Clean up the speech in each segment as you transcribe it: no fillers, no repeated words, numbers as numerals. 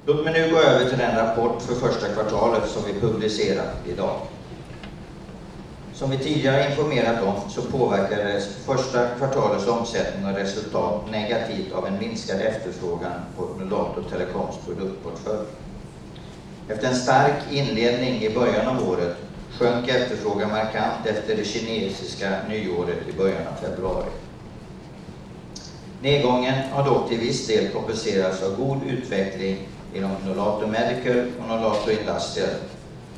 Låt mig nu gå över till den rapport för första kvartalet som vi publicerat idag. Som vi tidigare informerat om så påverkades första kvartalets omsättning och resultat negativt av en minskad efterfrågan på Nolato Telecoms produktportfölj. Efter en stark inledning i början av året sjönk efterfrågan markant efter det kinesiska nyåret i början av februari. Nedgången har dock till viss del kompenserats av god utveckling inom Nolato Medical och Nolato Industrial,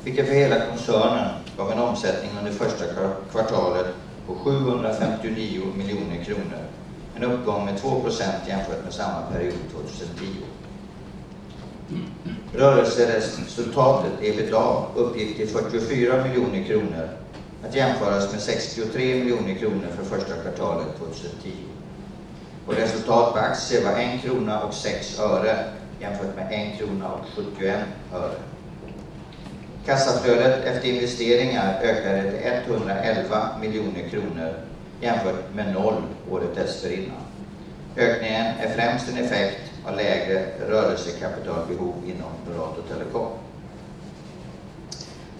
vilket för hela koncernen gav en omsättning under första kvartalet på 759 miljoner kronor, en uppgång med 2% jämfört med samma period 2010. Rörelseresultatet EBITDA uppgick till 44 miljoner kronor, att jämföras med 63 miljoner kronor för första kvartalet 2010. Och resultat på aktier var 1 krona och 6 öre jämfört med 1 krona och 71 öre. Kassaflödet efter investeringar ökade till 111 miljoner kronor jämfört med 0 året dessförinnan. Ökningen är främst en effekt av lägre rörelsekapitalbehov inom Nolato Telecom.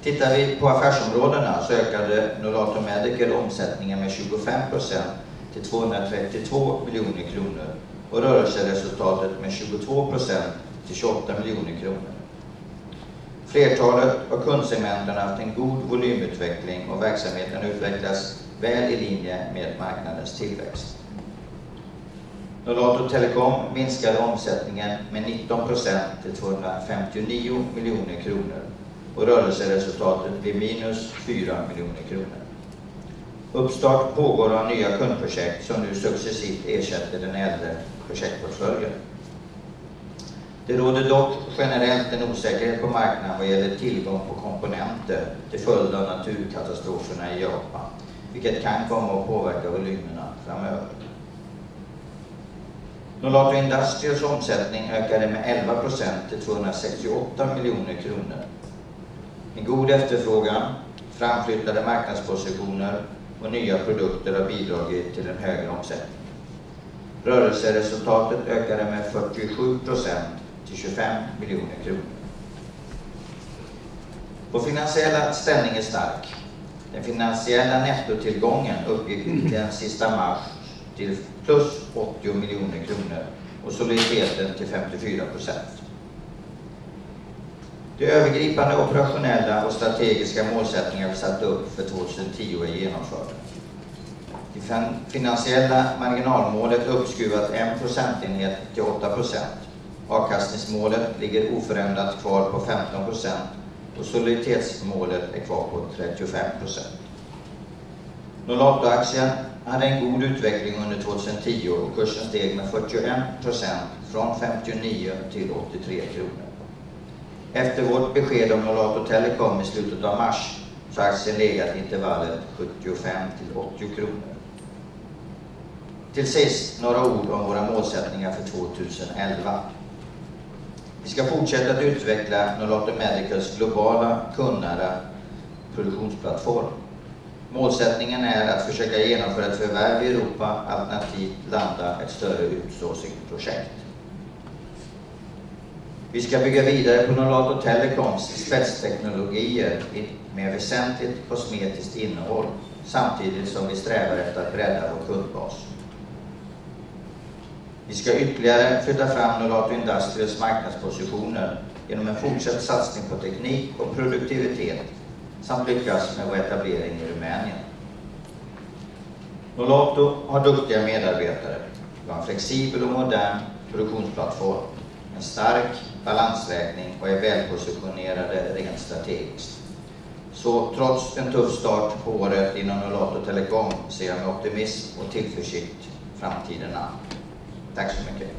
Tittar vi på affärsområdena så ökade Nolato Medical omsättningen med 25% till 232 miljoner kronor och rörelseresultatet med 22% till 28 miljoner kronor. Flertalet av kundsegmenten har haft en god volymutveckling och verksamheten utvecklas väl i linje med marknadens tillväxt. Nolato Telecom minskade omsättningen med 19% till 259 miljoner kronor och rörelseresultatet blir minus 4 miljoner kronor. Uppstart pågår av nya kundprojekt som nu successivt ersätter den äldre projektportföljen. Det råder dock generellt en osäkerhet på marknaden vad gäller tillgång på komponenter till följd av naturkatastroferna i Japan, vilket kan komma att påverka volymerna framöver. Nolato Industrials omsättning ökade med 11% till 268 miljoner kronor. En god efterfrågan, framflyttade marknadspositioner och nya produkter har bidragit till en högre omsättning. Rörelseresultatet ökade med 47% till 25 miljoner kronor. Vår finansiella ställning är stark. Den finansiella nettotillgången uppgick till den sista mars till plus 80 miljoner kronor och soliditeten till 54%. De övergripande operationella och strategiska målsättningar vi satt upp för 2010 är genomförda. Det finansiella marginalmålet är uppskruvat 1 procentenhet till 8%. Avkastningsmålet ligger oförändrat kvar på 15% och soliditetsmålet är kvar på 35%. Nolato-aktien hade en god utveckling under 2010 och kursen steg med 41% från 59 till 83 kronor. Efter vårt besked om Nolato Telecom i slutet av mars så har aktien legat i intervallet 75 till 80 kronor. Till sist några ord om våra målsättningar för 2011. Vi ska fortsätta att utveckla Nolato Medicals globala kundnära produktionsplattform. Målsättningen är att försöka genomföra ett förvärv i Europa alternativt landa ett större utsourcingprojekt. Vi ska bygga vidare på Nolato Telecoms spetsteknologier med väsentligt kosmetiskt innehåll samtidigt som vi strävar efter att bredda vår kundbas. Vi ska ytterligare flytta fram Nolato Industrials marknadspositioner genom en fortsatt satsning på teknik och produktivitet samt lyckas med vår etablering i Rumänien. Nolato har duktiga medarbetare, vi har en flexibel och modern produktionsplattform, en stark balansräkning och är välpositionerade rent strategiskt. Så trots en tuff start på året inom Nolato Telecom ser jag med optimism och tillförsikt framtiden an. Tack så mycket.